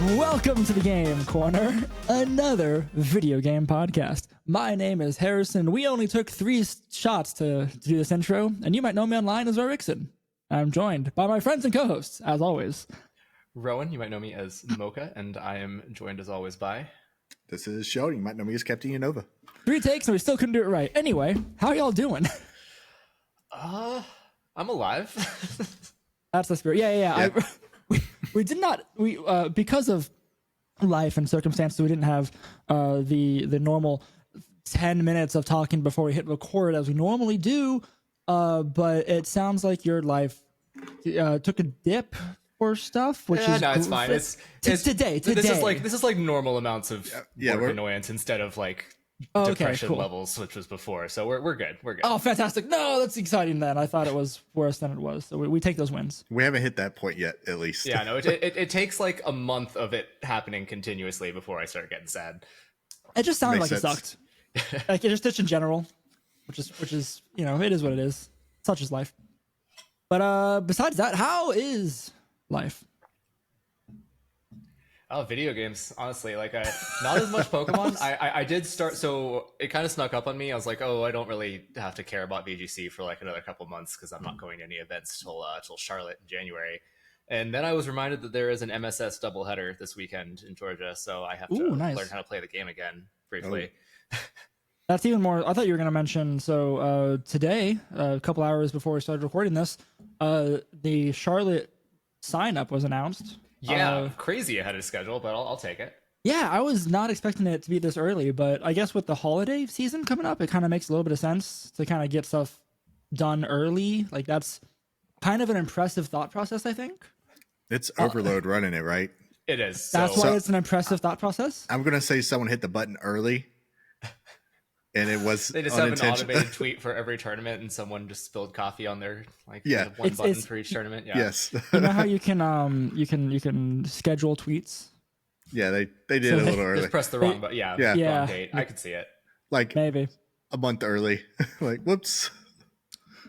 Welcome to the Game Corner, another video game podcast. My name is Harrison. We only took 3 shots to do this intro, and you might know me online as Rickson. I'm joined by my friends and co-hosts, as always. Rowan, you might know me as Mocha, and I am joined as always by... This is Sheldon. You might know me as Captain Unova. 3 takes and we still couldn't do it right. Anyway, how y'all doing? I'm alive. That's the spirit. Yeah. We did not, because of life and circumstances, we didn't have the normal 10 minutes of talking before we hit record as we normally do. But it sounds like your life took a dip or stuff, which is no, it's fine. It's today. This is like normal amounts of work we're- annoyance instead of like Okay, depression cool. levels, which was before. So we're good. We're good. Oh, fantastic. No, that's exciting then. I thought it was worse than it was. So we take those wins. We haven't hit that point yet, at least. Yeah, no, it takes like a month of it happening continuously before I start getting sad. It just sounded Makes like sense. it sucked. Like it just in general, which is, you know, it is what it is. Such is life. But besides that, how is life? Oh, video games, honestly, like not as much Pokemon. I did start, so it kind of snuck up on me. I was like, oh, I don't really have to care about VGC for like another couple months because I'm not going to any events till Charlotte in January. And then I was reminded that there is an MSS doubleheader this weekend in Georgia, so I have to nice. learn how to play the game again briefly. That's even more. I thought you were going to mention. So today, a couple hours before we started recording this, the Charlotte sign up was announced. Yeah, crazy ahead of schedule, but I'll take it. Yeah, I was not expecting it to be this early, but I guess with the holiday season coming up, it kind of makes a little bit of sense to kind of get stuff done early. Like that's kind of an impressive thought process, I think. It's Overload running it, right? It is. That's why it's an impressive thought process. I'm going to say someone hit the button early, and it was They just have an unintentional. automated tweet for every tournament, and someone just spilled coffee on their like Yeah. one button It's- for each tournament. Yeah. Yes. You know how you can schedule tweets? Yeah, they did So a little early. Just press the wrong button. Yeah. Yeah. Yeah. Wrong date. I could see it. Like Maybe. a month early. Like, whoops.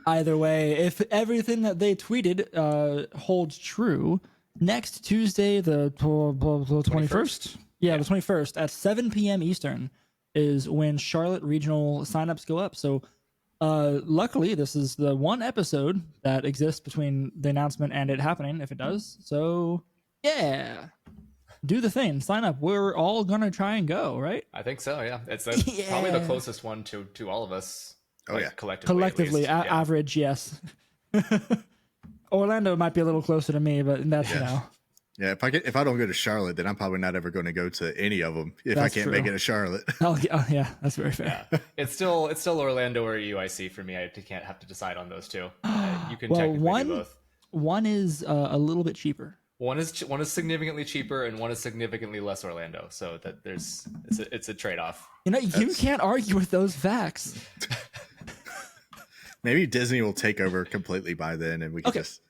Either way, if everything that they tweeted holds true, next Tuesday, the 21st? Yeah, the 21st at 7 p.m. Eastern is when Charlotte regional signups go up. So luckily, this is the one episode that exists between the announcement and it happening, if it does. So, yeah. Do the thing. Sign up. We're all going to try and go, right? I think so. Yeah. It's Yeah. probably the closest one to all of us. Oh, yeah. Collectively. at Collectively, least. Yeah. average, yes. Orlando might be a little closer to me, but that's, you know. Yeah, if I don't go to Charlotte, then I'm probably not ever going to go to any of them if I That's can't true. make it to Charlotte. Oh, yeah, that's very fair. Yeah. It's still Orlando or UIC for me. I can't have to decide on those two. You can Well, technically do both. one is a little bit cheaper. One is significantly cheaper and one is significantly less Orlando. So that it's a trade off. You know, you can't argue with those facts. Maybe Disney will take over completely by then, and we can Okay. just.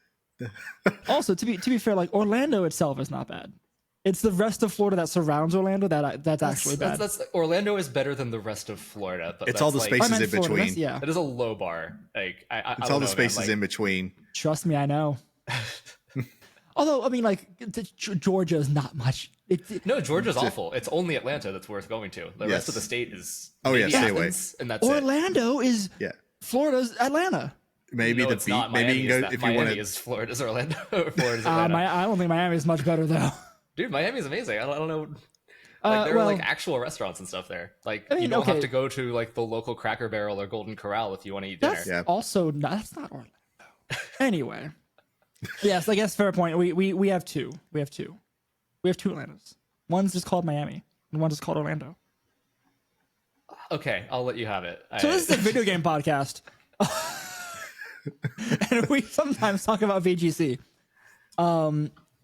Also, to be fair, like Orlando itself is not bad. It's the rest of Florida that surrounds Orlando that's actually bad. That's Orlando is better than the rest of Florida. But It's all the like, spaces I meant in Florida, between. that's- yeah. That is a low bar. Like I It's don't all know, the spaces man. Like, in between. Trust me, I know. Although, I mean, like Georgia is not much. No, Georgia's awful. It's only Atlanta that's worth going to. The rest Yes. of the state is Oh, yeah, maybe stay away. Athens, and that's it. Orlando is Yeah. Florida's Atlanta. Maybe No, the it's beat. not. Maybe Miami you can is go that. if you Miami want to. is Florida's Orlando. Or Florida's Atlanta. I don't think Miami is much better though. Dude, Miami's amazing. I don't know. Like there are like actual restaurants and stuff there. Like I mean, you don't have okay. to go to like the local Cracker Barrel or Golden Corral if you want to eat dinner. That's Yeah. also not, that's not Orlando. Anyway, yes, I guess fair point. We have two. We have two Atlantas. One's just called Miami, and one's just called Orlando. Okay, I'll let you have it. So this is a video game podcast, and we sometimes talk about VGC.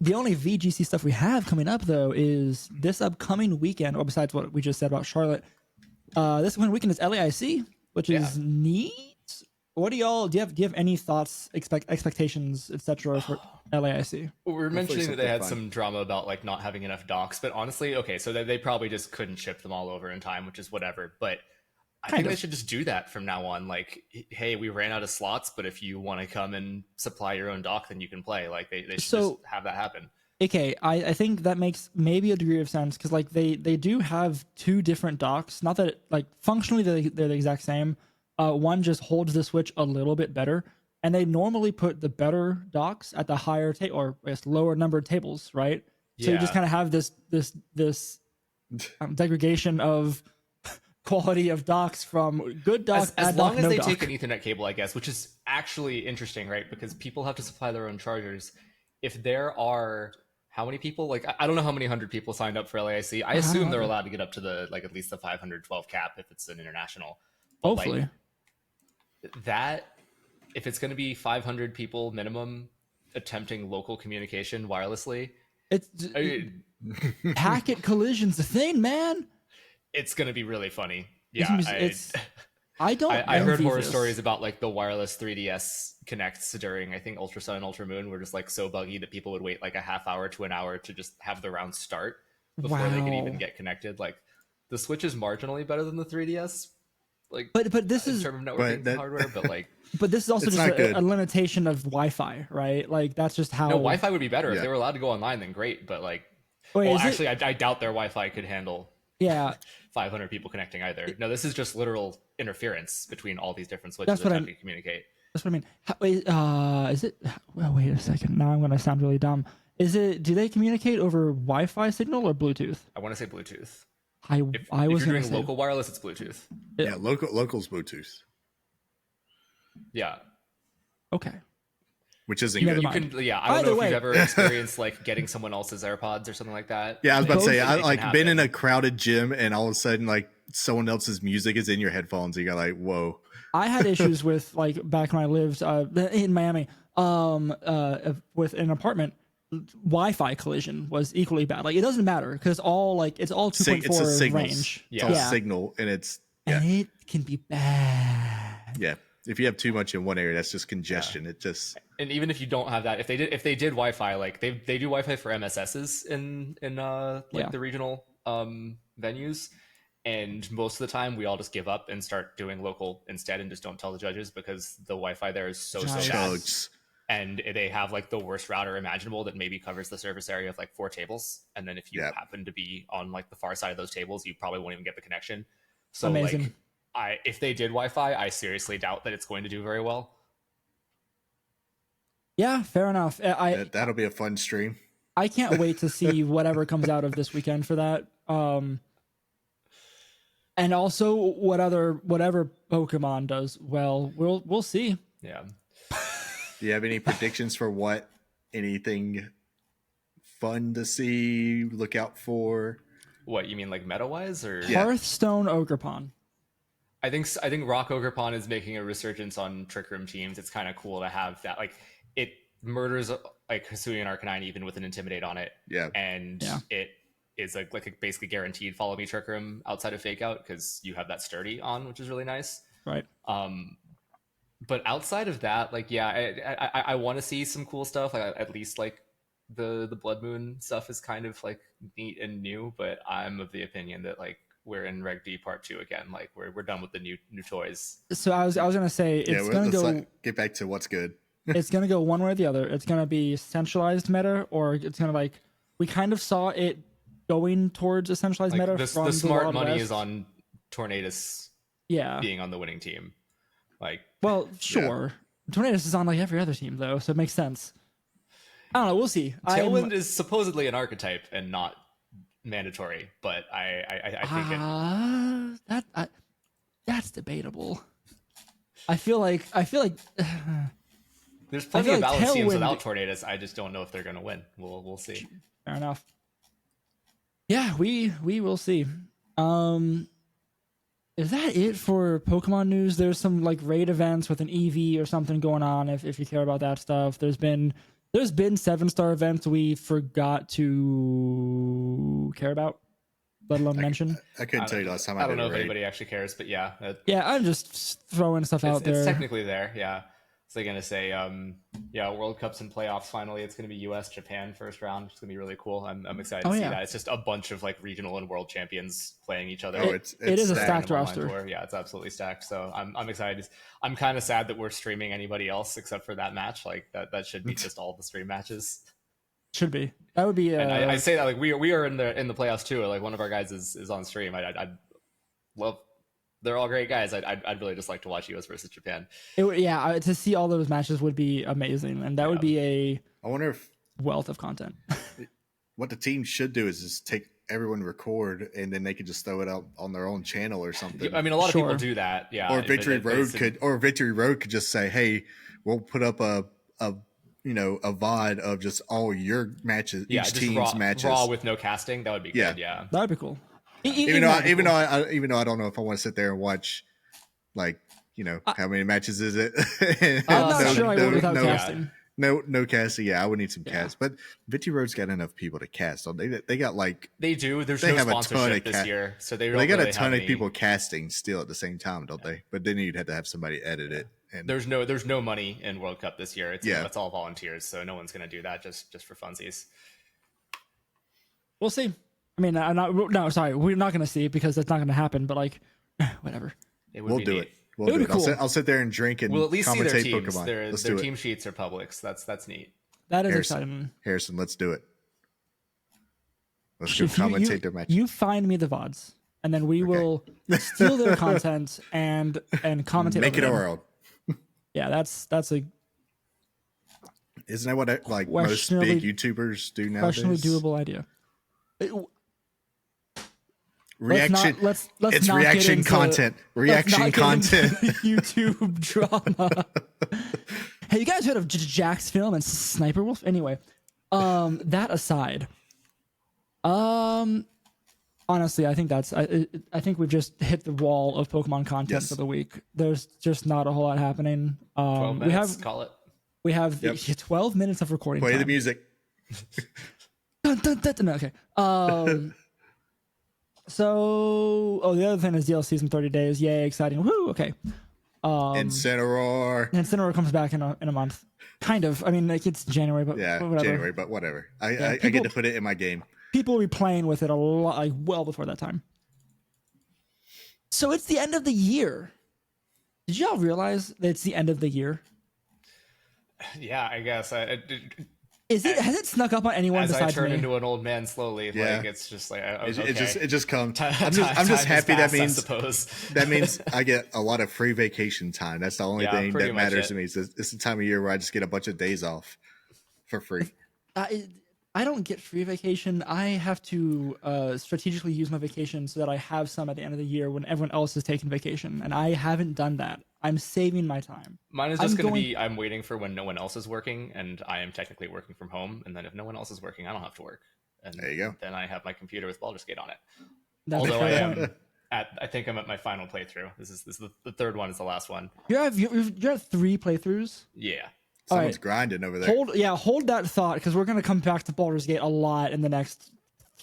The only VGC stuff we have coming up though is this upcoming weekend, or besides what we just said about Charlotte. This upcoming weekend is LAIC, which is neat. What do you have any thoughts, expectations, etc. for LAIC? We were mentioning that they something had fun. some drama about like not having enough docks, but honestly, okay, so they probably just couldn't ship them all over in time, which is whatever. But I think they should just do that from now on. Like, hey, we ran out of slots, but if you want to come and supply your own dock, then you can play. Like, they should just have that happen. Okay, I think that makes maybe a degree of sense because like they do have two different docks. Not that like functionally they're the exact same. One just holds the Switch a little bit better, and they normally put the better docks at the higher or I guess lower numbered tables, right? So you just Yeah. kind of have this degradation of quality of docks from good docks As bad long dock, as no they dock. take an Ethernet cable, I guess, which is actually interesting, right? Because people have to supply their own chargers. If there are how many people? Like I don't know how many hundred people signed up for LAIC. I I don't assume they're either. allowed to get up to the like at least the 512 cap if it's an international. But like Hopefully, that, if it's going to be 500 people minimum attempting local communication wirelessly, it's I mean, packet collision's the thing, man. it's going to be really funny. It's, Yeah, it's I don't. I heard envy horror this. stories about like the wireless 3DS connects during I think Ultra Sun and Ultra Moon were just like so buggy that people would wait like a half hour to an hour to just have the round start before they could even Wow. get connected. Like the Switch is marginally better than the 3DS, like But this in is terms of networking hardware, but like also It's just not good. a limitation of Wi-Fi, right? Like that's just how. no, Wi-Fi would be better if Yeah. they were allowed to go online. Then great, but like, Wait, well, is it? actually, I doubt their Wi-Fi could handle Yeah, 500 people connecting either. No, this is just literal interference between all these different switches That's what attempting to communicate. that's what I mean. Wait, is it? Well, wait a second. Now I'm gonna sound really dumb. Is it? Do they communicate over Wi-Fi signal or Bluetooth? I want to say Bluetooth. I If was you're gonna doing say local wireless, it's Bluetooth. Yeah, locals Bluetooth, Yeah, okay. which isn't Never good. you mind. can. Yeah, I don't Either know if way. you've ever experienced like getting someone else's AirPods or something like that. Yeah, I was about to say, Both- I It can like been in happen. a crowded gym and all of a sudden, like someone else's music is in your headphones. And you're like, whoa. I had issues with like back when I lived in Miami, with an apartment. Wi-Fi collision was equally bad. Like it doesn't matter because all like it's all 2.4 It's a signals. range. It's Yeah. all Yeah. signal, and it's yeah, And it can be bad. yeah. If you have too much in one area, that's just congestion. It just And even if you don't have that, if they did Wi-Fi, like they do Wi-Fi for MSSs in like Yeah. the regional venues, and most of the time we all just give up and start doing local instead and just don't tell the judges because the Wi-Fi there is so Nice. bad, chugs. and they have like the worst router imaginable that maybe covers the surface area of like 4 tables, and then if you Yeah. happen to be on like the far side of those tables, you probably won't even get the connection. So Amazing. like if they did Wi-Fi, I seriously doubt that it's going to do very well. Yeah, fair enough. That'll be a fun stream. I can't wait to see whatever comes out of this weekend for that. And also whatever Pokemon does well, we'll see. Yeah. Do you have any predictions for what anything fun to see? Look out for. What you mean, like meta wise, or Yeah. Hearthstone Ogrepon. I think Rock Ogrepon is making a resurgence on Trick Room teams. It's kind of cool to have that. Like it murders like Hisuian Arcanine even with an Intimidate on it, Yeah. and Yeah. it is like a basically guaranteed follow me Trick Room outside of Fake Out because you have that sturdy on, which is really nice. Right. But outside of that, like yeah, I want to see some cool stuff. Like at least like the Blood Moon stuff is kind of like neat and new. But I'm of the opinion that like we're in Reg D Part 2 again. Like we're done with the new toys. So I was gonna say it's gonna let's go get back to what's good. it's gonna go one way or the other. It's gonna be centralized meta, or it's gonna like we kind of saw it going towards a centralized Like meta. the from smart Wild money West. is on Tornadus Yeah. being on the winning team. Like Well, sure. Tornadus is on like every other team though, so it makes sense. I don't know. We'll see. Tailwind is supposedly an archetype and not mandatory, but I think that's debatable. I feel like there's plenty feel of like balance teams Tailwind- without Tornadus. I just don't know if they're going to win. We'll see. fair enough. Yeah, we will see. Is that it for Pokemon news? There's some like raid events with an EV or something going on. If you care about that stuff, there's been 7-star events we forgot to care about, let alone mention. I couldn't tell you last time I I don't did know a if raid. anybody actually cares, but yeah, Yeah, I'm just throwing stuff out there. it's technically there. Yeah. So they're gonna say, yeah, World Cups and playoffs. Finally, it's gonna be U.S. Japan first round. It's gonna be really cool. I'm excited to see yeah. that. It's just a bunch of like regional and world champions playing each other. Oh, it it's is a stacked. stacked roster. Tour. Yeah, it's absolutely stacked. So I'm excited. I'm kind of sad that we're streaming anybody else except for that match. Like that should be just all the stream matches. Should be. That would be. And I say that like we are in the playoffs too. Like one of our guys is on stream. I'd love. They're all great guys. I'd really just like to watch US versus Japan. To see all those matches would be amazing, and that would be a. I wonder if wealth of content. what the team should do is just take everyone record and then they could just throw it out on their own channel or something. I mean, a lot of people do that. Yeah. Or Victory Road could just say, "Hey, we'll put up a VOD of just all your matches, each team's matches, raw with no casting." That would be good. Yeah, that'd be cool. Even though I don't know if I want to sit there and watch, like, how many matches is it? I'm not sure I would without casting. No casting. Yeah, I would need some cast. But Victory Road's got enough people to cast. So they got like they do. There's no sponsorship this year, so they got a ton of people casting still at the same time, don't they? But then you'd have to have somebody edit it. And there's no money in World Cup this year. It's all volunteers, so no one's gonna do that just for funsies. We'll see. I mean, we're not gonna see because that's not gonna happen. But like, whatever. We'll do it. We'll do it. Cool. I'll sit there and drink and we'll at least see their teams. Pokemon. Their team sheets are public, so that's neat. That is exciting. Harrison, let's do it. Let's go commentate their match. You find me the VODs, and then we will steal their content and commentate. Make it a world. Yeah, that's a. Isn't that what like most big YouTubers do nowadays? Questionably doable idea. Reaction. Let's it's not reaction into, content. Reaction content. YouTube drama. Hey, you guys heard of Jack's film and Sniper Wolf? Anyway, that aside, honestly, I think I think we've just hit the wall of Pokemon content for the week. There's just not a whole lot happening. 12 minutes, call it. We have 12 minutes of recording. Play time. the music. Okay. So, the other thing is DLCs in 30 days. Yay, exciting. Woo, okay. Incineroar comes back in a month. Kind of. I mean, like, it's January, but whatever. January, but whatever. I get to put it in my game. People will be playing with it a lot, like, well before that time. So it's the end of the year. Did y'all realize that it's the end of the year? Yeah, I guess. Has it snuck up on anyone besides me? As I turn into an old man slowly, like it's just like okay. it just comes. I'm just happy passed, that means I get a lot of free vacation time. That's the only thing that matters to me. It's the time of year where I just get a bunch of days off for free. I don't get free vacation. I have to strategically use my vacation so that I have some at the end of the year when everyone else is taking vacation, and I haven't done that. I'm saving my time. Mine is just going to be I'm waiting for when no one else is working, and I am technically working from home. And then if no one else is working, I don't have to work. And there you go. Then I have my computer with Baldur's Gate on it. Although I think I'm at my final playthrough. This is the third one. Is the last one. You're at 3 playthroughs. Yeah. Someone's grinding over there. Hold that thought because we're going to come back to Baldur's Gate a lot in the next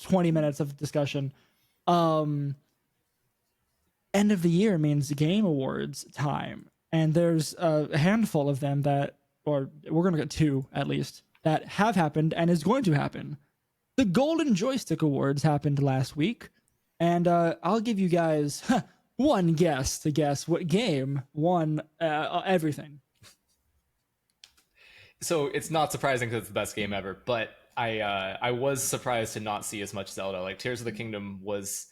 20 minutes of discussion. End of the year means Game Awards time, and there's a handful of them we're going to get 2 at least, that have happened and is going to happen. The Golden Joystick Awards happened last week, and I'll give you guys one guess to guess what game won everything. So it's not surprising because it's the best game ever, but I was surprised to not see as much Zelda. Like Tears of the Kingdom was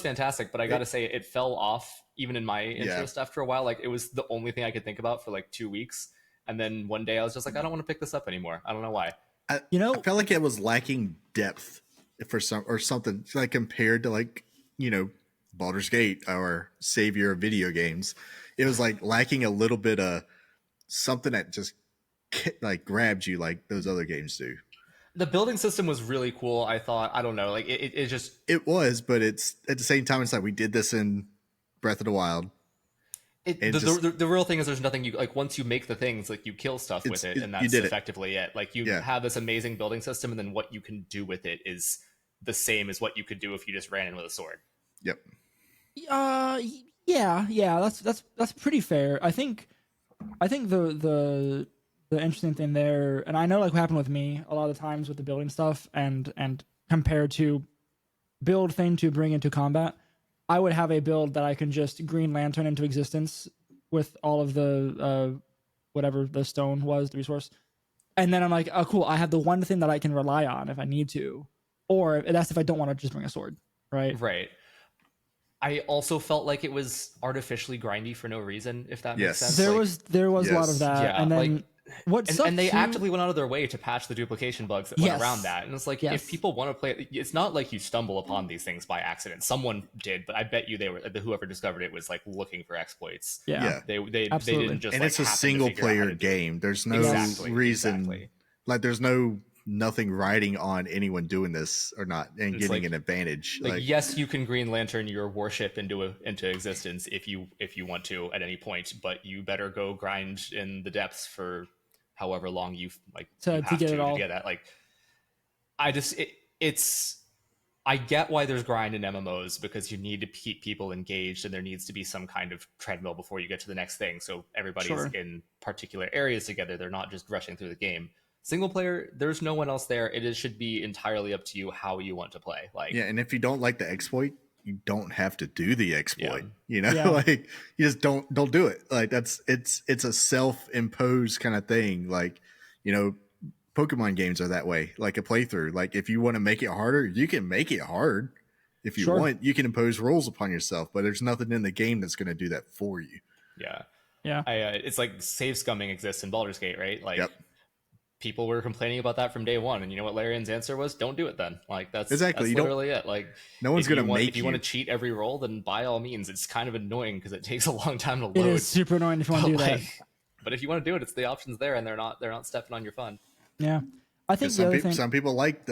fantastic, but I gotta say it fell off even in my interest after a while. Like it was the only thing I could think about for like 2 weeks, and then one day I was just like, I don't want to pick this up anymore. I don't know why. I felt like it was lacking depth for something like compared to like Baldur's Gate, our savior of video games. It was like lacking a little bit of something that just like grabbed you like those other games do. The building system was really cool. I thought, I don't know, like it was, but it's at the same time, it's like we did this in Breath of the Wild. The real thing is there's nothing you like once you make the things, like you kill stuff with it, and that's effectively it. Like you have this amazing building system, and then what you can do with it is the same as what you could do if you just ran in with a sword. Yep. Yeah, that's pretty fair. I think the interesting thing there, and I know like what happened with me a lot of the times with the building stuff and compared to build thing to bring into combat, I would have a build that I can just Green Lantern into existence with all of the whatever the stone was, the resource, And then I'm like, oh, cool. I have the one thing that I can rely on if I need to, or that's if I don't want to just bring a sword, right? Right. I also felt like it was artificially grindy for no reason, if that makes Yes. sense. There was a lot of Yes. that, Yeah, and then like- what sucked and they too- actively went out of their way to patch the duplication bugs that went Yes. around that. And it's like, Yes. if people want to play, it's not like you stumble upon these things by accident. Someone did, but I bet you whoever discovered it was like looking for exploits. yeah. Yeah. They Absolutely. didn't just And like it's a happen to single figure out how player to do it. game. There's no Exactly, reason, exactly. like there's nothing riding on anyone doing this or not and It's getting like- an advantage. Like, yes, you can Green Lantern your warship into existence if you want to at any point, but you better go grind in the depths for however long you like To you have get it all. to get that. Like, I get why there's grind in MMOs, because you need to keep people engaged and there needs to be some kind of treadmill before you get to the next thing. So everybody's Sure. in particular areas together. They're not just rushing through the game. Single player, there's no one else there. Should be entirely up to you how you want to play. Like, Yeah, and if you don't like the exploit, you don't have to do the exploit. Yeah. You know, Yeah. like you just don't do it. Like it's a self-imposed kind of thing. Like, you know, Pokemon games are that way. Like a playthrough. Like if you want to make it harder, you can make it hard. If you Sure. want, you can impose rules upon yourself, but there's nothing in the game that's going to do that for you. yeah. Yeah. It's like save scumming exists in Baldur's Gate, right? Like, Yep. people were complaining about that from day one, and you know what Larian's answer was? Don't do it then. Like, that's Exactly. That's You don't- literally it. Like, No one's if you going to want- make if you want to cheat every roll, then by all means. It's kind of annoying because it takes a long time to load. It is super annoying if you want to do but, that. like, but if you want to do it, it's the options there, and they're not stepping on your fun. Yeah. I think the Some other people, thing, some people like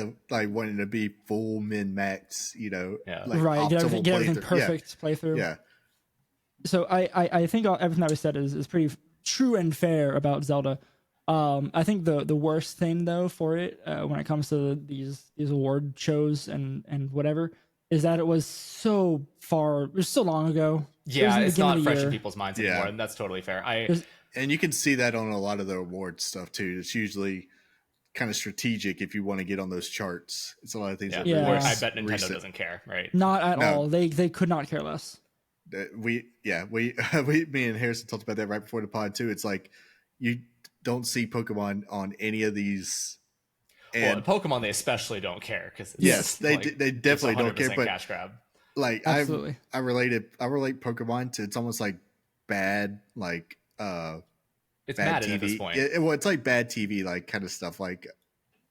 wanting to be full min max, you know, Yeah. like right, get optimal everything playthrough. perfect playthrough. Yeah. So I think everything that was said is pretty true and fair about Zelda. I think the worst thing though for it when it comes to these award shows and whatever is that it was so long ago. It was Yeah, in the it's beginning not of the fresh in year. people's minds Yeah. anymore, and that's totally fair. There's- And you can see that on a lot of the award stuff too. It's usually kind of strategic if you want to get on those charts. It's a lot of things that Yeah. Or really I bet Nintendo recent. doesn't care, right? Not at No. all. They could not care less. That me and Harrison talked about that right before the pod too. It's like you don't see Pokemon on any of these. Well, And Pokemon, they especially don't care because yes, they definitely don't care. But cash grab. like Absolutely. I relate Pokemon to, it's almost like bad like It's bad Madden TV. at this point. Well, it's like bad TV, like kind of stuff, like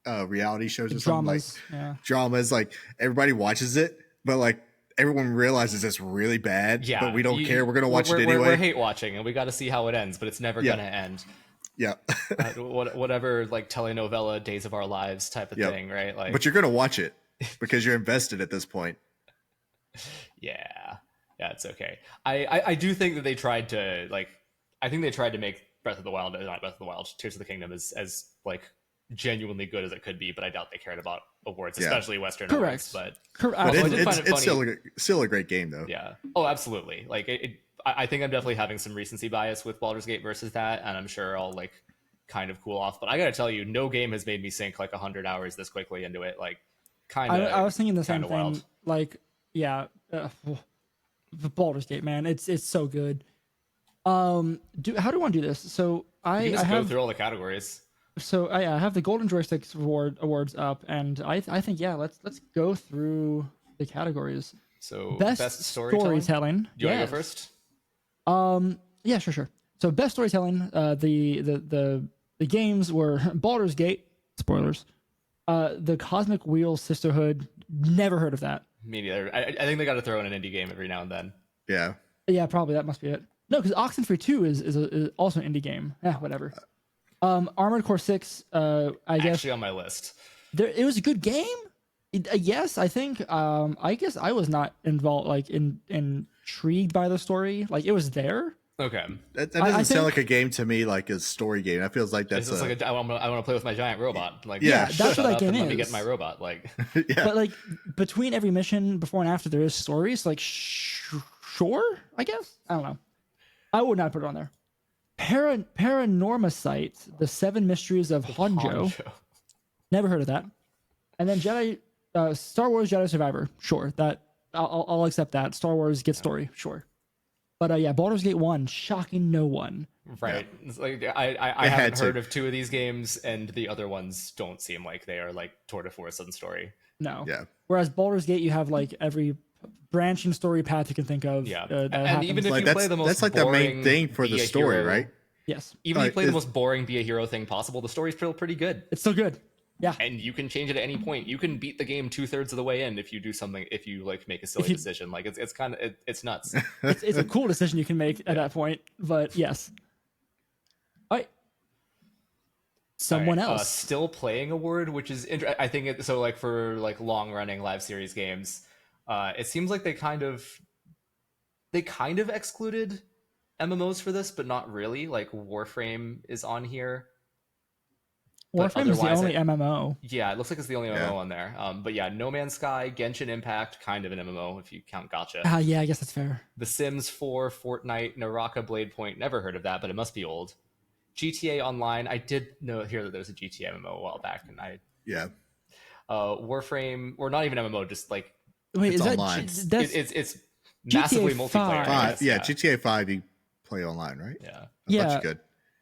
reality shows or something, like Dramas. Yeah. dramas. Like everybody watches it, but like everyone realizes it's really bad. Yeah, but we don't care. We're gonna watch it we're- anyway. We're hate watching, and we got to see how it ends, but it's never Yeah. gonna end. Yeah, Whatever, like telenovela, Days of Our Lives type of Yep. thing, right? Like, but you're gonna watch it because you're invested at this point. yeah, it's okay. I do think that they tried to I think they tried to make not Breath of the Wild, Tears of the Kingdom as like genuinely good as it could be, but I doubt they cared about awards, Yeah. especially Western Correct. awards. But But I did it's find it funny. still a great game though. Yeah. Oh, absolutely. Like I think I'm definitely having some recency bias with Baldur's Gate versus that, and I'm sure I'll like kind of cool off. But I gotta tell you, no game has made me sink like 100 hours this quickly into it. Like, kind of. I was thinking the same thing. Wild. Like, yeah, the Baldur's Gate, man, it's so good. How do I want to do this? So You I can just go have through all the categories. I have the Golden Joysticks awards up, and I think let's go through the categories. So Best storytelling. Do you want to Yes. go first? Yeah, sure. So best storytelling. The games were Baldur's Gate. Spoilers. The Cosmic Wheel Sisterhood. Never heard of that. Me neither. I think they got to throw in an indie game every now and then. Yeah. Yeah, probably that must be it. No, because Oxenfree 2 is also an indie game. Yeah, whatever. Armored Core 6. I guess Actually, on my list. it was a good game. Yes, I think. I guess I was not involved, like intrigued by the story. Like it was there. Okay. That doesn't I sound think- like a game to me, like a story game. That feels like that's It's just like I want to play with my giant robot. Like, Yeah, that's shut what that up game and let me is. get my robot. Like, yeah. But like between every mission, before and after, there is stories. Like sure, I guess. I don't know. I would not put it on there. Paranormasight, the Seven Mysteries of Honjo. Never heard of that. And then Star Wars Jedi Survivor. Sure, that I'll accept that. Star Wars get story. Sure. But yeah, Baldur's Gate 1, shocking no one. Right. It's like I They had haven't to. heard of two of these games, and the other ones don't seem like they are like tour de force on story. No. Yeah. Whereas Baldur's Gate, you have like every branching story path you can think of. Yeah. That And happens. even if Like you play the most that's like the main boring thing for be the a story, hero- right? yes, Even if you play the is- most boring be a hero thing possible, the story's still pretty good. it's still good. Yeah. And you can change it at any point. You can beat the game 2/3 of the way in if you do something. If you like make a silly you- decision, like it's kind of it's nuts. It's a cool decision you can make at that point. But yes. All right. Someone All right, else. still playing award, which is I think so. Like for like long running live series games, it seems like they kind of excluded MMOs for this, but not really. Like Warframe is on here. but Warframe is the otherwise only MMO. Yeah, it looks like it's the only Yeah. MMO on there. But yeah, No Man's Sky, Genshin Impact, kind of an MMO if you count Gacha. Yeah, I guess that's fair. The Sims 4, Fortnite, Naraka Blade Point. Never heard of that, but it must be old. GTA Online. I did hear that there was a GTA MMO a while back, and Yeah. Warframe, or not even MMO, just like Wait, It's is online. that it's massively GTA multiplayer. I 5. guess, Yeah, GTA 5 you play online, right? yeah. I thought Yeah. you could.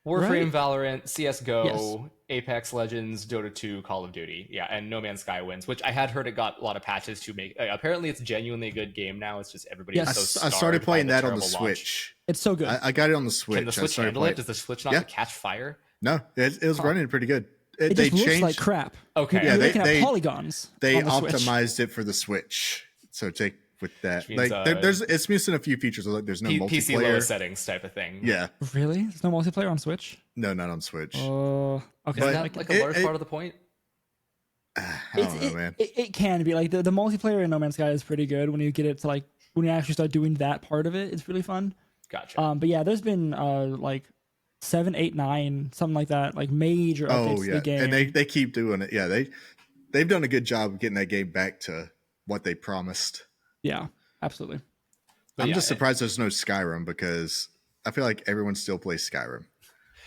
Warframe, Right? Valorant, CS:GO, Yes. Apex Legends, Dota 2, Call of Duty. Yeah, and No Man's Sky wins, which I had heard it got a lot of patches to make. Apparently, it's genuinely a good game now. It's just everybody Yes. is so I started scarred by playing that on the terrible launch. Switch. It's so good. I got it on the Switch. Can the I Switch started handle playing- it? Does the Switch not Yeah. catch fire? No, it was running pretty good. it They just looks changed. like crap. Okay. You're Yeah, looking they- at polygons. They on the Switch. optimized it for the Switch. So take with that. Which means, Like there's it's missing a few features. Like there's no PC multiplayer. low settings type of thing. Yeah. Really? There's no multiplayer on Switch? No, not on Switch. Okay. Is But- that like a large it- part of the point? I don't know, man. It can be like the multiplayer in No Man's Sky is pretty good when you get it to like when you actually start doing that part of it. It's really fun. Gotcha. But yeah, there's been like 7, 8, 9, something like that, like major updates Oh to yeah, the game. and they keep doing it. Yeah, they've done a good job of getting that game back to what they promised. Yeah, absolutely. But I'm yeah, just surprised there's no Skyrim because I feel like everyone still plays Skyrim.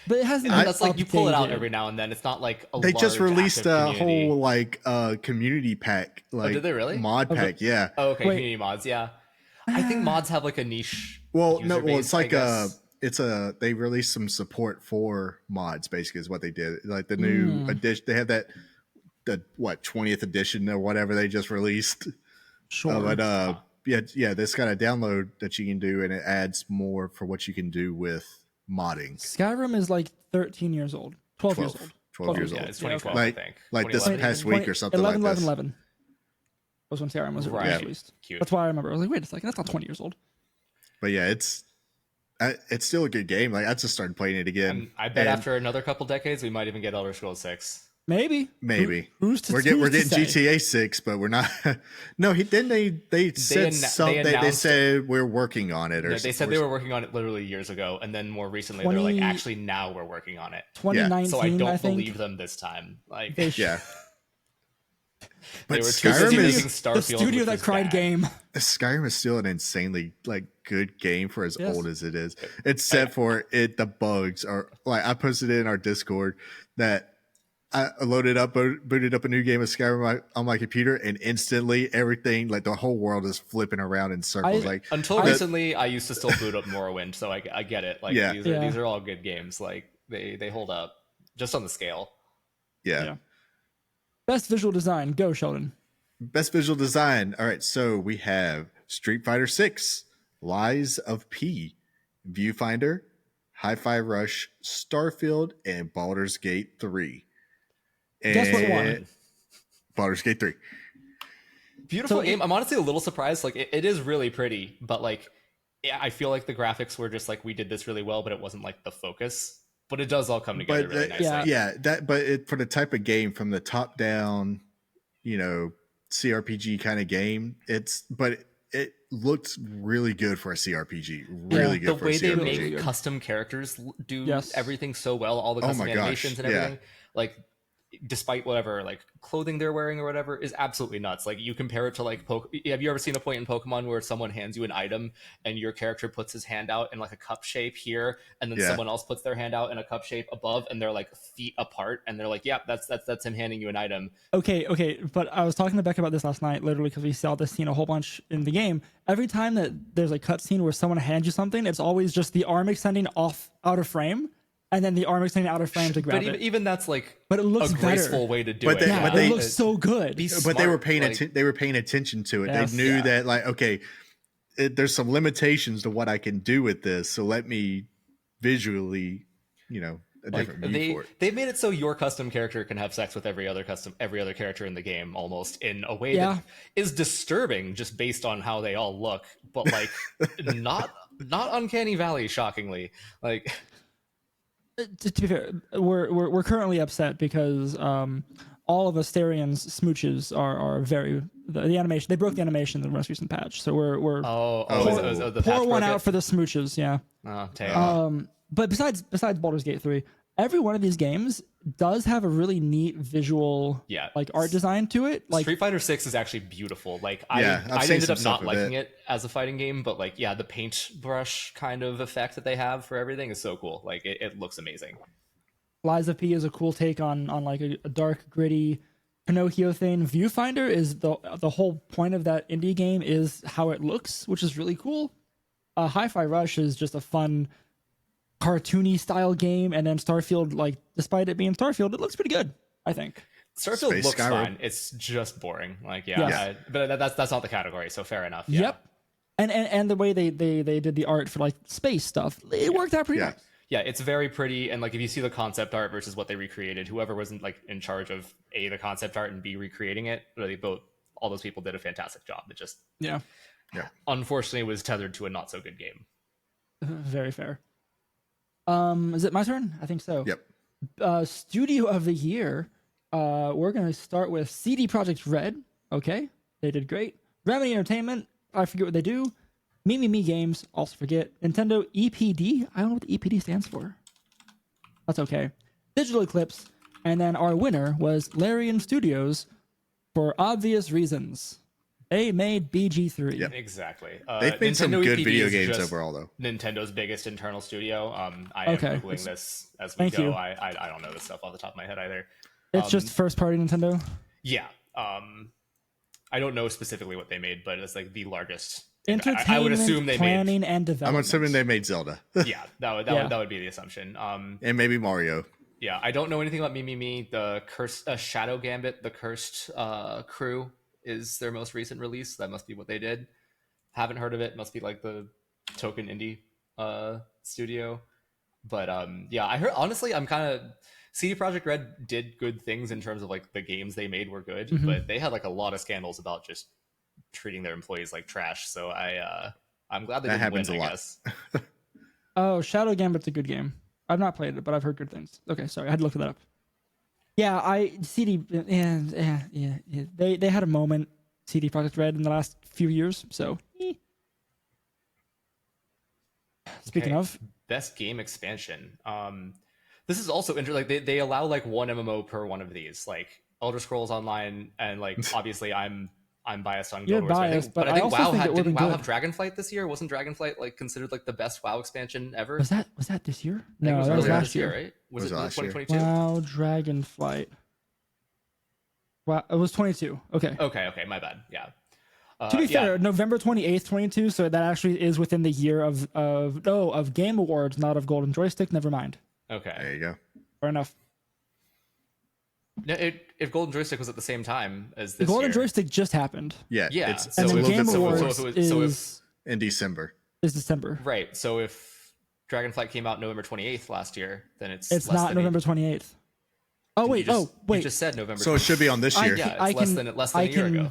But it hasn't. And been that's like you pull it out updated. every now and then. It's not like a They just large, released active a community. whole like community pack. Like did they really? mod Okay. pack? Yeah. Oh, okay, Wait. community mods. Yeah, I think mods have like a niche. Well, user no, well, base, it's I like guess. they released some support for mods. Basically, is what they did. Like the new edition. They have the 20th edition or whatever they just released. Sure. But yeah, this kind of download that you can do, and it adds more for what you can do with modding. Skyrim is like 13 years old, 12 years old. 12 years Yeah, old. it's 2012, Like- I think. like this 2011. past week or something 11, like this. 11 was when Skyrim was Right. released. Cute. That's why I remember. I was like, wait a second, that's not 20 years old. But yeah, it's still a good game. Like I just started playing it again. And I bet and after another couple decades, we might even get Elder Scrolls 6. Maybe. maybe Who's to we're who's getting to say? GTA 6, but we're not. No, they said something. They announced- said we're working on it, or Yeah, they said they were working on it literally years ago, and then more recently, they're 20 like, actually, now we're working on it. 2019, So I don't think. believe them this time. Like, They sh- Yeah. they But were too busy Skyrim making is Starfield, the studio which that was cried bad. game. Skyrim is still an insanely like good game for as Yes. old as it is. It's set for it. The bugs are like I posted it in our Discord that I loaded up, booted up a new game of Skyrim on my computer, and instantly everything like the whole world is flipping around in circles. Like Until recently, I used to still boot up Morrowind, so I get it. Like, Yeah. these are all good games. Like, they hold up just on the scale. yeah. Best visual design. Go, Sheldon. Best visual design. All right, so we have Street Fighter 6, Lies of P, Viewfinder, Hi-Fi Rush, Starfield, and Baldur's Gate 3. Guess what won? Baldur's Gate 3. Beautiful So game. I'm honestly a little surprised. Like, it is really pretty, but like, yeah, I feel like the graphics were just like, we did this really well, but it wasn't like the focus. But it does all come together really nicely. For the type of game from the top down, CRPG kind of game, it looks really good for a CRPG. Really good The for way a they CRPG. make custom characters do Yes. everything so well, all the custom my gosh, animations and yeah. everything. Like, despite whatever like clothing they're wearing or whatever, is absolutely nuts. Like you compare it to like have you ever seen a point in Pokemon where someone hands you an item and your character puts his hand out in like a cup shape here, and then someone else puts their hand out in a cup shape above, and they're like feet apart, and they're like, yeah, that's him handing you an item. Okay, but I was talking to Becca about this last night, literally, because we saw this scene a whole bunch in the game. Every time that there's a cutscene where someone hands you something, it's always just the arm extending off out of frame, and then the arm extending out of frame to grab but it. Even that's like but it looks a graceful better. way to do But it. they- It looks so good. But they were paying they were paying attention to it. Yes. They knew that like, okay, there's some limitations to what I can do with this, so let me visually, a different view for it. They made it so your custom character can have sex with every other character in the game, almost in a way that is disturbing just based on how they all look, but like not Uncanny Valley, shockingly. Like, To be fair, we're currently upset because all of Asterian's smooches are very the animation. They broke the animation in the most recent patch, so we're the pour patch one broke out it? for the smooches. Yeah. But besides Baldur's Gate 3, every one of these games does have a really neat visual like art design to it. Like Street Fighter 6 is actually beautiful. Like I've I seen ended some up stuff not of liking it as a fighting game, but like the paintbrush kind of effect that they have for everything is so cool. Like it looks amazing. Liza P is a cool take on like a dark, gritty Pinocchio thing. Viewfinder is the whole point of that indie game is how it looks, which is really cool. Hi-Fi Rush is just a fun cartoony style game, and then Starfield, like despite it being Starfield, it looks pretty good, I think. Starfield Space looks Skyrim. fine. It's just boring. Like but that's not the category, so fair enough. Yeah. Yep. And the way they did the art for like space stuff, it worked out pretty nice. Yeah, it's very pretty, and like if you see the concept art versus what they recreated, whoever wasn't like in charge of A, the concept art, and B, recreating it, really all those people did a fantastic job. It just unfortunately was tethered to a not so good game. Very fair. Is it my turn? I think so. Yep. Studio of the Year. We're gonna start with CD Projekt Red. Okay, they did great. Remedy Entertainment. I forget what they do. Me Games. Also forget. Nintendo EPD. I don't know what the EPD stands for. That's okay. Digital Eclipse. And then our winner was Larian Studios for obvious reasons. They made BG3. Yep. Exactly. They've made some Nintendo good EPD video is games just overall, though. Nintendo's biggest internal studio. I am Googling this as we Thank go. you. I don't know this stuff off the top of my head either. It's just first party Nintendo. Yeah. I don't know specifically what they made, but it's like the largest. Entertainment, I would assume they planning, made. and development. I'm assuming they made Zelda. Yeah, that would be the assumption. And maybe Mario. Yeah, I don't know anything about Me. The Cursed Shadow Gambit, the Cursed Crew is their most recent release. That must be what they did. Haven't heard of it. Must be like the token indie studio. But I heard, honestly, I'm kind of CD Projekt Red did good things in terms of like the games they made were good, but they had like a lot of scandals about just treating their employees like trash. So I'm glad they That didn't happens win, a I lot. guess. Oh, Shadow Gambit's a good game. I've not played it, but I've heard good things. Okay, sorry, I had to look that up. Yeah, They had a moment, CD Projekt Red, in the last few years. So, Speaking of best game expansion, this is also interesting. Like they allow like one MMO per one of these, like Elder Scrolls Online, and like obviously I'm biased on You're Guild Wars, biased, but I I think also WoW think it would've didn't been WoW good. have Dragonflight this year? Wasn't Dragonflight like considered like the best WoW expansion ever? was that this year? I think it No, that was earlier last this year. right? Was Was it it last year? 2022? Wow, Dragonflight. Wow, it was 22. Okay. Okay, my bad. Yeah. To be fair, November 28th, 22. So that actually is within the year of Game Awards, not of Golden Joystick. Never mind. Okay. There you go. Fair enough. No, if Golden Joystick was at the same time as The this Golden year, Joystick just happened, Yeah. Yeah, It's so and a then little Game bit so- Awards so if- is in December. December. right? So if Dragonflight came out November 28th last year, then it's It's less not than November 28th. Oh wait. You wait. just said November. So it should be on this year. Yeah, it's less than a year ago.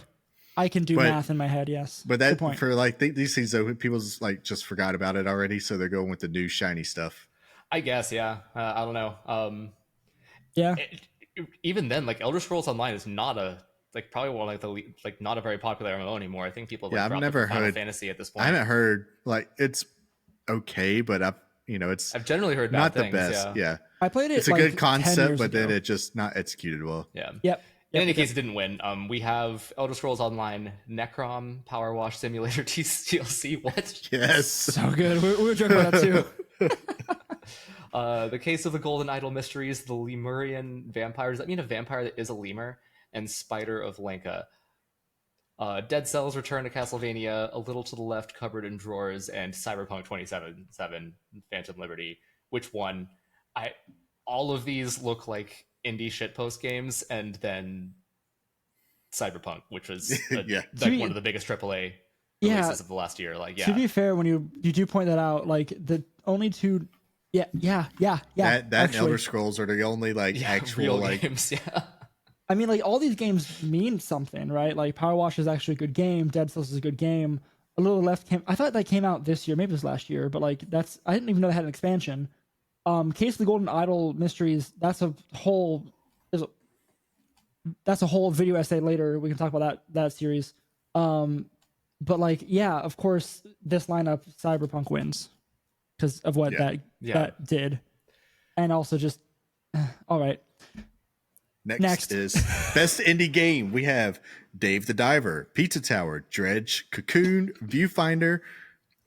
I can do But- math in my head. Yes. But Good that point. for like these things though, people's like just forgot about it already, so they're going with the new shiny stuff. I guess, yeah. I don't know. Yeah. Even then, like Elder Scrolls Online is not probably one of not a very popular MMO anymore. I think people have Yeah, I've dropped never Final heard- Fantasy at this point. I haven't heard like it's okay, but it's I've generally heard bad not the things, best. Yeah. I played it. It's a like good 10 concept, years but then ago. it just not executed well. Yeah. Yep. In any case, it didn't win. We have Elder Scrolls Online, Necrom, Power Wash Simulator DLC. What? Yes. So good. We were joking about that too. The Case of the Golden Idol Mysteries, the Lemurian Vampire. Does that mean a vampire that is a lemur? And Spider of Lanka. Dead Cells Return to Castlevania, A Little to the Left, Cupboard and Drawers, and Cyberpunk 2077, Phantom Liberty. Which one? All of these look like indie shitpost games, and then Cyberpunk, which was Yeah. like one of the biggest AAA releases of the last year. Like, yeah. To be fair, when you do point that out, like the only two, yeah. That and actually, Elder Scrolls are the only actual real like games. Yeah. I mean, like all these games mean something, right? Like Power Wash is actually a good game. Dead Cells is a good game. A Little Left I thought that came out this year, maybe it was last year, but like I didn't even know they had an expansion. Case of the Golden Idol Mysteries, that's a whole video essay later. We can talk about that series. But like, yeah, of course, this lineup, Cyberpunk wins because of what that did, and also just all right. Next is best indie game. We have Dave the Diver, Pizza Tower, Dredge, Cocoon, Viewfinder,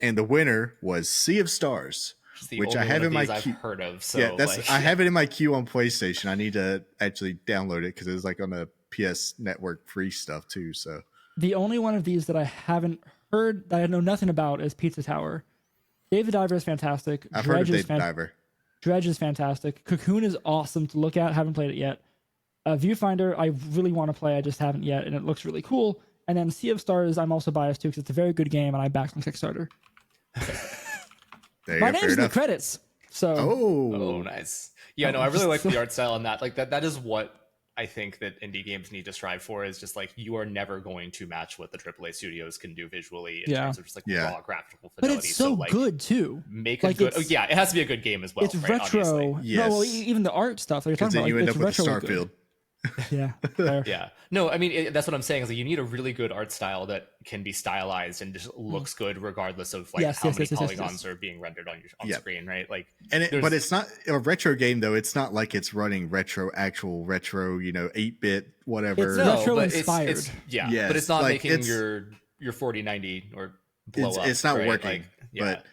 and the winner was Sea of Stars, which I have in my queue. I've heard of. So yeah, I have it in my queue on PlayStation. I need to actually download it because it was like on the PS Network free stuff too. So the only one of these that I haven't heard, that I know nothing about, is Pizza Tower. Dave the Diver is fantastic. I've heard of Dave the Diver. Dredge is fantastic. Cocoon is awesome to look at. Haven't played it yet. Viewfinder, I really want to play. I just haven't yet, and it looks really cool. And then Sea of Stars, I'm also biased too because it's a very good game, and I backed on Kickstarter. My name's in the credits. So oh, nice. Yeah, no, I really like the art style on that. Like that is what I think that indie games need to strive for, is just like you are never going to match what the AAA studios can do visually in terms of just like raw graphical fidelity. But it's so like, good too. Make it good. Oh, yeah, it has to be a good game as well. It's right? retro. Obviously. Yes. No, well, even the art stuff that you're talking about, you end it's up with retro Starfield. Yeah. Yeah. No, I mean, that's what I'm saying is like you need a really good art style that can be stylized and just looks good regardless of like how many polygons are being rendered on screen, right? Like, but it's not a retro game though. It's not like it's running actual retro, 8-bit whatever. It's retro inspired. But it's not like making your 4090 or blow up. It's not right? working. But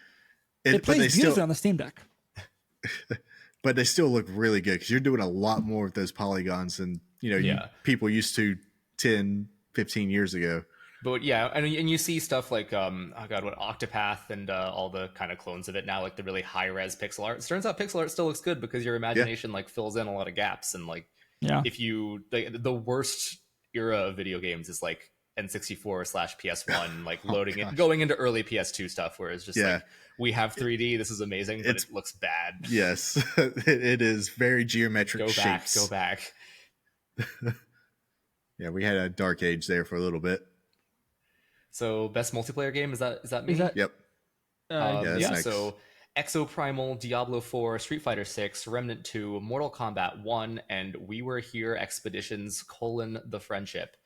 it plays beautifully on the Steam Deck. But they still look really good because you're doing a lot more with those polygons than people used to 10, 15 years ago. But yeah, and you see stuff like Octopath and all the kind of clones of it now, like the really high res pixel art. It turns out pixel art still looks good because your imagination like fills in a lot of gaps, and like if you the worst era of video games is like N64/PS1, like loading it, going into early PS2 stuff, where it's just like, we have 3D, this is amazing, but it looks bad. Yes, it is very geometric shapes. Go back. Yeah, we had a dark age there for a little bit. So best multiplayer game, is that me? Yep. So Exoprimal, Diablo 4, Street Fighter 6, Remnant 2, Mortal Kombat 1, and We Were Here Expeditions: The Friendship.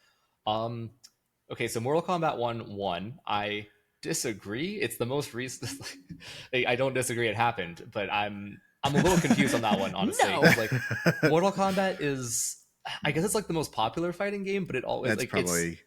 Okay, so Mortal Kombat 1 won. I disagree. It's the most recent. I don't disagree it happened, but I'm a little confused on that one, honestly. No. Like, Mortal Kombat is, I guess it's like the most popular fighting game, but it always that's probably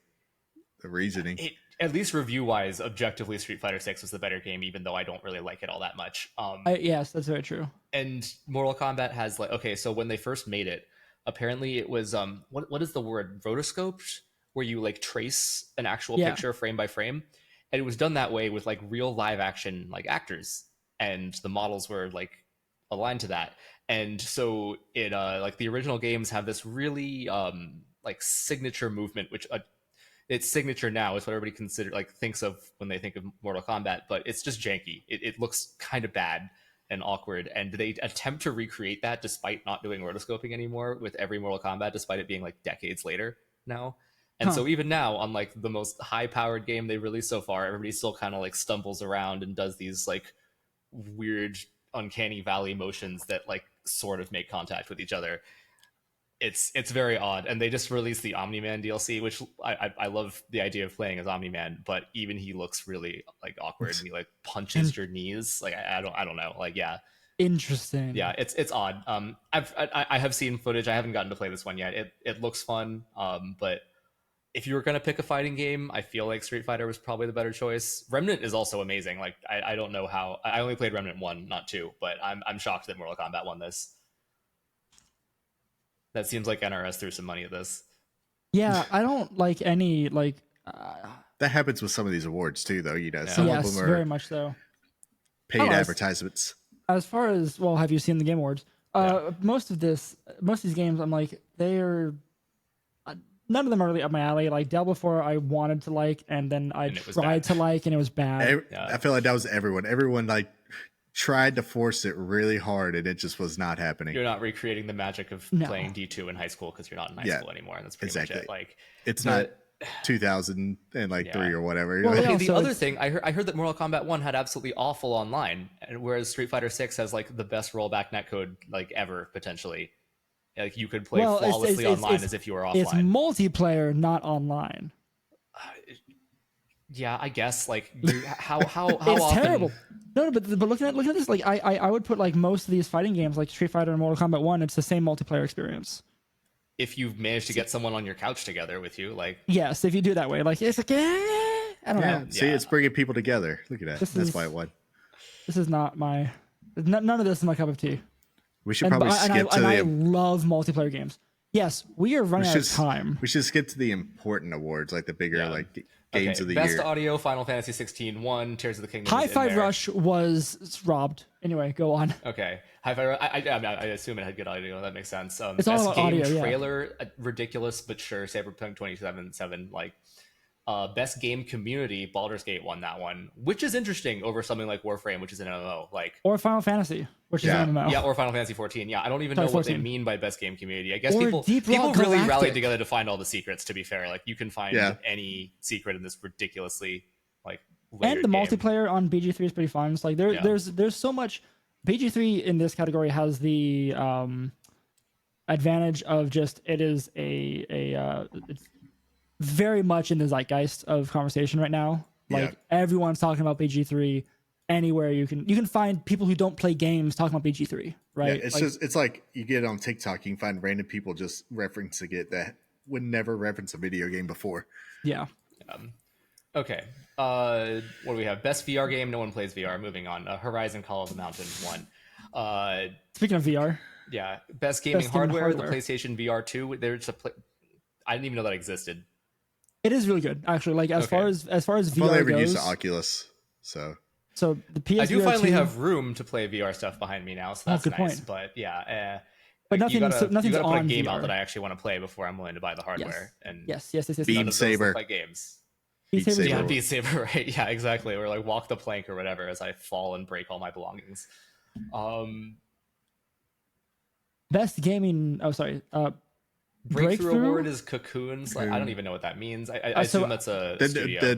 the reasoning. At least review wise, objectively, Street Fighter 6 was the better game, even though I don't really like it all that much. Yes, that's very true. And Mortal Kombat has so when they first made it, apparently it was what is the word, rotoscoped, where you like trace an actual picture frame by frame, and it was done that way with like real live action like actors, and the models were like aligned to that. And so it like the original games have this really like signature movement, which its signature now is what everybody thinks of when they think of Mortal Kombat, but it's just janky. It looks kind of bad and awkward, and they attempt to recreate that despite not doing rotoscoping anymore with every Mortal Kombat, despite it being like decades later now. And so even now, on like the most high-powered game they released so far, everybody still kind of like stumbles around and does these like weird uncanny valley motions that like sort of make contact with each other. it's very odd, and they just released the Omni-Man DLC, which I love the idea of playing as Omni-Man, but even he looks really like awkward, and he like punches your knees. Like I don't know. Like Interesting. yeah, it's odd. I have seen footage. I haven't gotten to play this one yet. It looks fun. But if you were gonna pick a fighting game, I feel like Street Fighter was probably the better choice. Remnant is also amazing. Like I don't know how. I only played Remnant 1, not 2, but I'm shocked that Mortal Kombat won this. That seems like NRS threw some money at this. Yeah, I don't like any like. That happens with some of these awards too, though. Some of Yes, them are very much so. paid advertisements. As far as have you seen the Game Awards? Most of these games, I'm like, they are. None of them are really up my alley. Like Del before, I wanted to like, and then I tried to like, and it was bad. I feel like that was everyone. Everyone like tried to force it really hard, and it just was not happening. You're not recreating the magic of playing D2 in high school because you're not in high school anymore, and that's pretty much it. Like it's not 2003 or whatever. Well, okay, the other thing I heard that Mortal Kombat 1 had absolutely awful online, whereas Street Fighter 6 has like the best rollback netcode like ever potentially. Like you could play flawlessly online as if you were offline. It's multiplayer, not online. Yeah, I guess. Like how it's often... terrible. No, but looking at this, like I would put like most of these fighting games, like Street Fighter and Mortal Kombat 1, it's the same multiplayer experience. If you've managed to get someone on your couch together with you, like yes, if you do it that way, like it's like I don't know. See, it's bringing people together. Look at that. That's why it won. This is not my. None of this is my cup of tea. We should probably skip to the. I love multiplayer games. Yes, we are running out of time. We should skip to the important awards, like the bigger games of the year. Best audio, Final Fantasy 16 won. Tears of the Kingdom. Hi-Fi Rush was robbed. Anyway, go on. Okay, Hi-Fi Rush. I assume it had good audio. That makes sense. It's all about audio. Trailer, ridiculous but sure. Cyberpunk 2077. Like, best game community. Baldur's Gate won that one, which is interesting over something like Warframe, which is an MMO. Like, or Final Fantasy, which is an MMO. Yeah, or Final Fantasy 14. Yeah, I don't even know what they mean by best game community. I guess people really rallied together to find all the secrets. To be fair, like you can find any secret in this ridiculously like. And the game. multiplayer on BG3 is pretty fun. It's like there's so much. BG3 in this category has the advantage of just it is it's very much in the zeitgeist of conversation right now. Like everyone's talking about BG3 anywhere you can find people who don't play games talking about BG3, right? Yeah, it's like you get it on TikTok, you can find random people just referencing it that would never reference a video game before. Yeah. Okay. What do we have? Best VR game. No one plays VR. Moving on. Horizon Call of the Mountain won. Speaking of VR. Yeah. Best gaming hardware. The PlayStation VR 2. I didn't even know that existed. It is really good, actually. Like as far as VR never goes. used the Oculus, so the PSVR I do finally have room to play VR stuff behind me now, so that's good nice. Point. But yeah, but nothing's you gotta put on a game VR. out that I actually want to play before I'm willing to buy the hardware. Yes. Beat Saber. Like games. Beat Saber. Yeah, Beat Saber. Right. Yeah, exactly. Or like walk the plank or whatever as I fall and break all my belongings. Best gaming. Oh, sorry. Breakthrough Award is Cocoons. Like I don't even know what that means. I assume that's a studio. The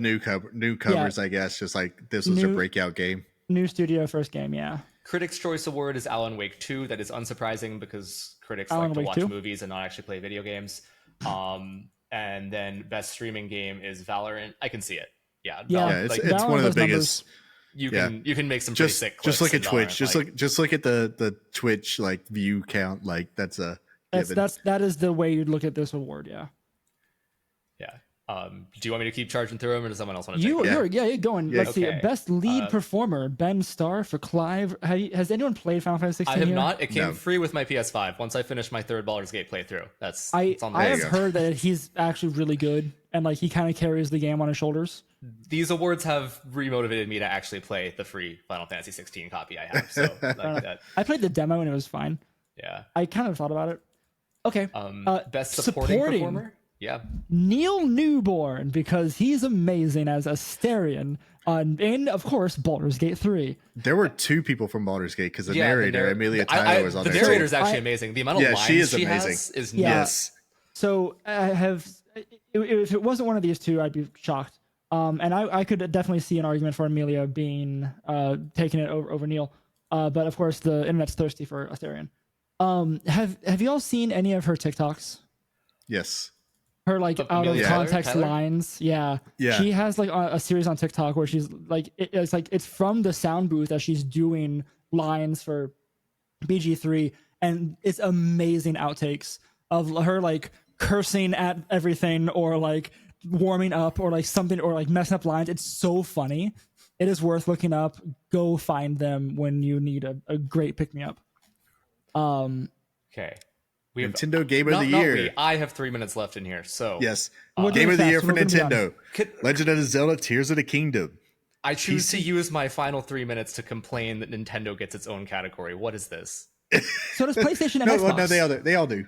newcomers, I guess. Just like this was a breakout game. New studio first game, yeah. Critics' Choice Award is Alan Wake 2. That is unsurprising because critics like to watch movies and not actually play video games. And then best streaming game is Valorant. I can see it. Yeah, it's one of the biggest. You can make some pretty sick clips. Just look at Twitch. Just look at the Twitch like view count. Like that is the way you'd look at this award. Yeah. Do you want me to keep charging through them, or does someone else want to? You're going. Yeah. Let's see. Best lead performer, Ben Starr for Clive. Has anyone played Final Fantasy 16? I have not. It came free with my PS5 once I finished my third Baldur's Gate playthrough. I have heard that he's actually really good, and like he kind of carries the game on his shoulders. These awards have remotivated me to actually play the free Final Fantasy 16 copy I have. So I played the demo and it was fine. Yeah. I kind of thought about it. Okay. Best supporting performer. Yeah. Neil Newborn, because he's amazing as Asterion in, of course, Baldur's Gate 3. There were two people from Baldur's Gate because the narrator, Amelia Tyler, was on there. The narrator is actually amazing. The amount of lines she has is nuts. So I have, if it wasn't one of these two, I'd be shocked. And I could definitely see an argument for Amelia being taking it over Neil. But of course, the internet's thirsty for Asterion. Have you all seen any of her TikToks? Yes. Her like out of Amelia context Tyler? lines. Yeah. Yeah. She has like a series on TikTok where she's like, it's from the sound booth as she's doing lines for BG3, and it's amazing outtakes of her like cursing at everything or like warming up or like something or like messing up lines. It's so funny. It is worth looking up. Go find them when you need a great pick me up. Okay. We have, Nintendo Game of the not Year. we. I have 3 minutes left in here, so Yes. We're Game doing of the fast, Year so for we're gonna be Nintendo. Legend of Zelda Tears of the Kingdom. I choose PC? to use my final 3 minutes to complain that Nintendo gets its own category. What is this? So does PlayStation and No, Xbox. no, they all do.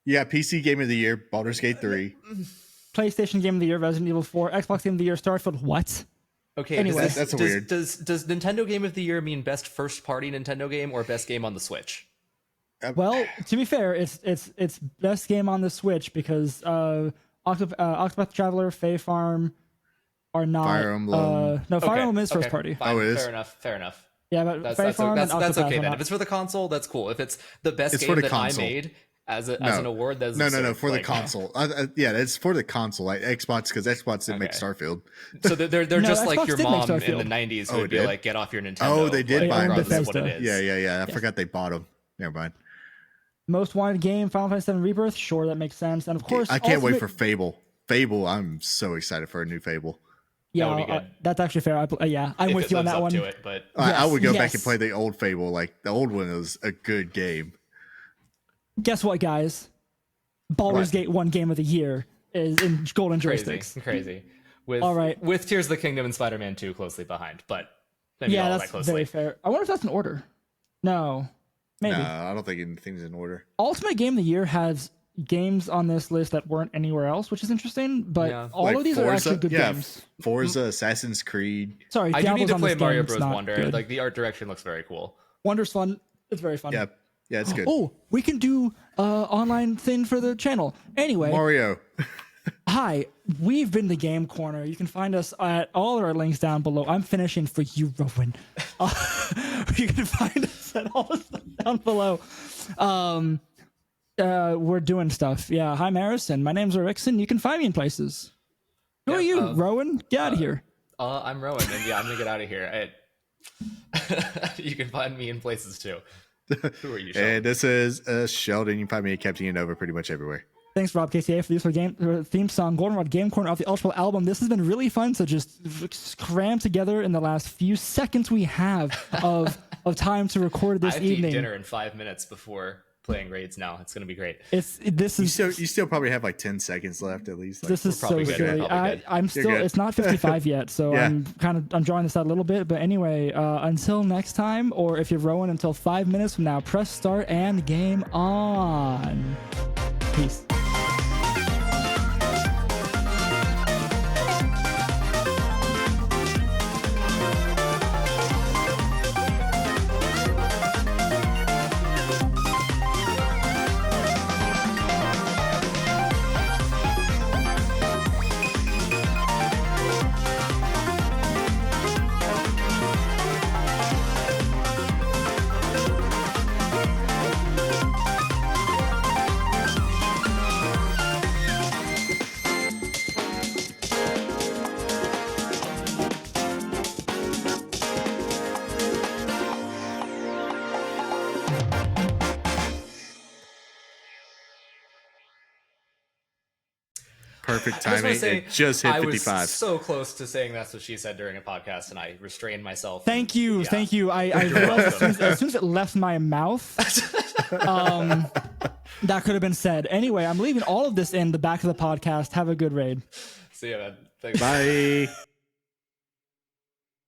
Yeah, PC Game of the Year, Baldur's Gate 3. PlayStation Game of the Year, Resident Evil 4. Xbox Game of the Year, Starfield. What? Okay, Anyway. That's weird. Does Nintendo Game of the Year mean best first party Nintendo game or best game on the Switch? Well, to be fair, it's best game on the Switch because Octopath Traveler, Fae Farm are not. Fire Emblem. No, Fire Okay, Emblem is first okay, party. fine, Oh, it is? Fair enough. Yeah, but That's Fae Farm and that's Octopath okay are then. not. If it's for the console, that's cool. If it's the best It's for game the that I console. made as an award, that's No, absurd. for the Like, console. Yeah, it's for the console, like Xbox, because Xbox didn't make Okay. Starfield. So they're No, just Xbox like your did make mom in Starfield. the 90s Oh, who it would be did? like, get off your Nintendo. Oh, they did like, buy regardless of what Bethesda. it is. Yeah. I forgot they bought them. Never mind. Most wanted game, Final Fantasy VII Rebirth. Sure, that makes sense. And of course, I can't wait Ultimate- for Fable. Fable, I'm so excited for a new Fable. Yeah, would be good. that's actually fair. I'm If with it you on lives that up one. to it, but I would go back yes. and play the old Fable. Like the old one was a good game. Guess what, guys? Baldur's What? Gate 1 Game of the Year is in Golden Joysticks. crazy. With All right. with Tears of the Kingdom and Spider-Man 2 closely behind, but maybe Yeah, all that's that closely. very fair. I wonder if that's in order. No, maybe. No, I don't think anything's in order. Ultimate Game of the Year has games on this list that weren't anywhere else, which is interesting. But Yeah. all of these are actually good games. Forza, Assassin's Creed. Sorry, I do need Diablo's to on play this Mario game, it's Bros. not Wonder. good. Like the art direction looks very cool. Wonder's fun. It's very fun. Yeah, it's good. Oh, we can do online thing for the channel. Anyway, Mario. hi, we've been the Game Corner. You can find us at all of our links down below. I'm finishing for you, Rowan. You can find us at all the stuff down below. We're doing stuff. Yeah. Hi, Marison. My name's Ericson. You can find me in places. Who are you, Rowan? Get out of here. I'm Rowan, and yeah, I'm gonna get out of here. You can find me in places too. Who are you, Sean? And this is Sheldon. You can find me at Captain Nova pretty much everywhere. Thanks, RobKTA, for the use of the theme song, Goldenrod Game Corner off the Ultraball album. This has been really fun to just cram together in the last few seconds we have of time to record I this have to eat evening. dinner in 5 minutes before playing raids now. It's gonna be great. You still probably have like 10 seconds left at least. Like, This is so probably good. silly. Probably good. I'm still. good. It's not 55 yet, so Yeah. I'm drawing this out a little bit. But anyway, until next time, or if you're rowing until 5 minutes from now, press start and game on. Peace. perfect I just wanna timing. say, It just hit I 55. was so close to saying that's what she said during a podcast, and I restrained myself. Thank you, Yeah. thank you. I realized as soon as it left my mouth, that could have been said. Anyway, I'm leaving all of this in the back of the podcast. Have a good raid. See ya, man. Thanks. Bye.